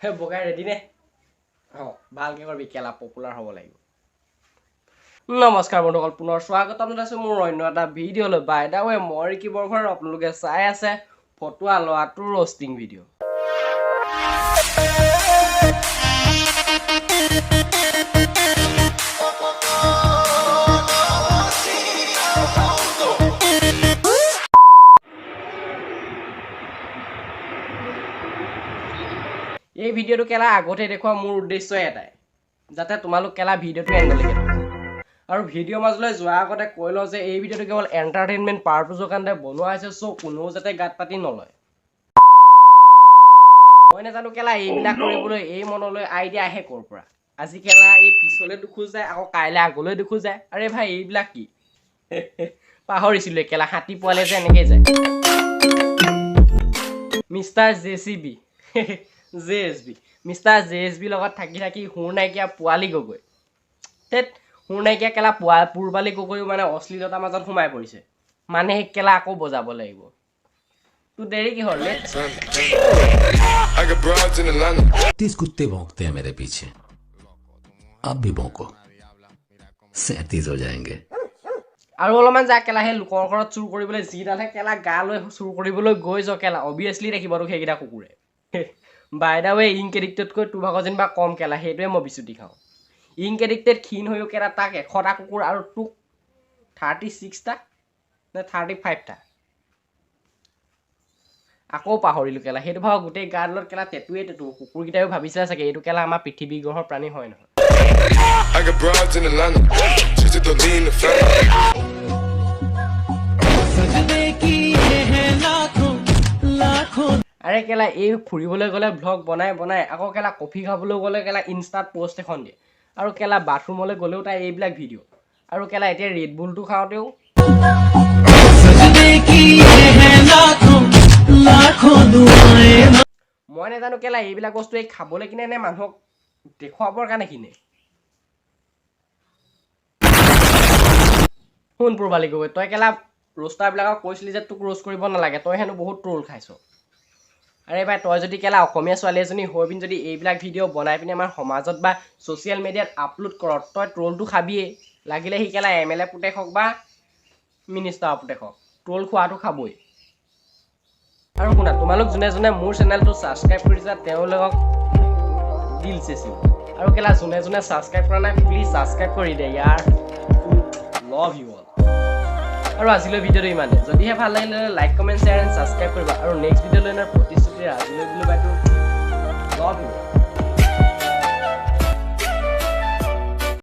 হে বগাই ৰেডি নে ভালকে কৰবি কেলা পপুলাৰ হ'ব লাগিব নমস্কাৰ বন্ধুসকল পুনৰ স্বাগতম জনাইছো মোৰ অন্য এটা ভিডিঅ'লৈ বাই দা ৱে মই কি বৰঘৰ আপোনালোকে চাই আছে ফটুৱা লৰাটোৰ ৰোষ্টিং ভিডিঅ' এই ভিডিঅ'টো কেলা আগতে দেখুৱা মোৰ উদ্দেশ্য এটাই যাতে তোমালোক কেলা ভিডিঅ'টো এণ্ডলৈকে আৰু ভিডিঅ' মাজলৈ যোৱাৰ আগতে কৈ লওঁ যে এই ভিডিঅ'টো কেৱল এণ্টাৰটেইনমেণ্ট পাৰপজৰ কাৰণে বনোৱা হৈছে চ' কোনো যাতে গাত পাতি নলয় মই নাজানো কেলা এইবিলাক কৰিবলৈ এই মনলৈ আইডিয়া আহে ক'ৰ পৰা আজি কেলা এই পিছলৈ দুখোজ যায় আকৌ কাইলৈ আগলৈ দুখোজ যায় আৰে ভাই এইবিলাক কি পাহৰিছিলোঁ কেলা হাতী পোৱালে যে এনেকৈ যায় mister JCB JSB mister JSB লগত থাকি থাকি সুৰ নাইকিয়া পোৱালি গগৈ তেত সুৰ নাইকিয়া কেলা পুৰবালি গগৈও মানে অশ্লীলতাৰ মাজত সোমাই পৰিছে মানে কেলা আকৌ বজাব লাগিব तू देरी की होले तीस कुत्ते भौंकते हैं मेरे पीछे अब भी भौंको 37 हो जाएंगे আৰু অলপমান যা কেলা হে লোকৰ ঘৰত চুৰ কৰিবলৈ জিৰালে কেলা গা লৈ চুৰ কৰিবলৈ গৈ য কেলা অবিয়াসলি ৰাখিব আৰু সেইগিটা কুকুৰে বাই দা ৱে ইনক এডিক্টেডকৈ তোৰ ভাগৰ যেনিবা কম কেলা সেইটোৱে মই বিচুতি খাওঁ ইনক এডিক্টেড ক্ষীণ হৈও কেলা তাক 100টা কুকুৰ আৰু তোক 36টা নে 35টা আকৌ পাহৰিলোঁ কেলা সেইটো ভাগ গোটেই গাৰ্ডলত কেলা টেটুৱে টেটু কুকুৰকেইটাও ভাবিছিলে চাগে এইটো কেলা আমাৰ পৃথিৱী গ্ৰহৰ প্ৰাণী হয় নহয় আৰে কেলা এই ফুৰিবলৈ গ'লে ভ্লগ বনাই বনাই আকৌ কেলা কফি খাবলৈ গ'লে কেলা ইনষ্টাত পোষ্ট এখন দিয়ে আৰু কেলা বাথৰুমলৈ গ'লেও তাই এইবিলাক ভিডিঅ' আৰু কেলা এতিয়া ৰেড বুলটো খাওঁতেও মই নাজানো কেলা এইবিলাক বস্তু এই খাবলৈ কিনে নে মানুহক দেখুৱাবৰ কাৰণে কিনে শুন পুৰবালি গগৈ তই কেলা ৰোষ্টাৰবিলাকক কৈছিলি যে তোক ৰোষ্ট কৰিব নালাগে তই হেনো বহুত ট্ৰল খাইছ আৰে ভাই তই যদি কেলা অসমীয়া ছোৱালী এজনী হৈ পিনি যদি এইবিলাক ভিডিঅ' বনাই পিনি আমাৰ সমাজত বা ছ'চিয়েল মিডিয়াত আপলোড কৰ তই ট্ৰলটো খাবিয়েই লাগিলে সি কেলা MLA পুতেক হওক বা মিনিষ্টাৰ পুতেক হওক ট্ৰল খোৱাটো খাবই আৰু শুনা তোমালোক যোনে যোনে মোৰ চেনেলটো ছাবস্ক্ৰাইব কৰিছা তেওঁলোকক দিল চেচিম আৰু কেলা যোনে যোনে ছাবস্ক্ৰাইব কৰা নাই প্লিজ ছাবস্ক্ৰাইব কৰি দে ইয়াৰ লভ ইউ অল আৰু আজিলৈ ভিডিঅ'টো ইমানে যদিহে ভাল লাগিলে like comment share and subscribe কৰিবা আৰু নেক্সট ভিডিঅ'লৈ প্ৰতিশ্ৰুতি আজিলৈ দিলোঁ বাইদেউ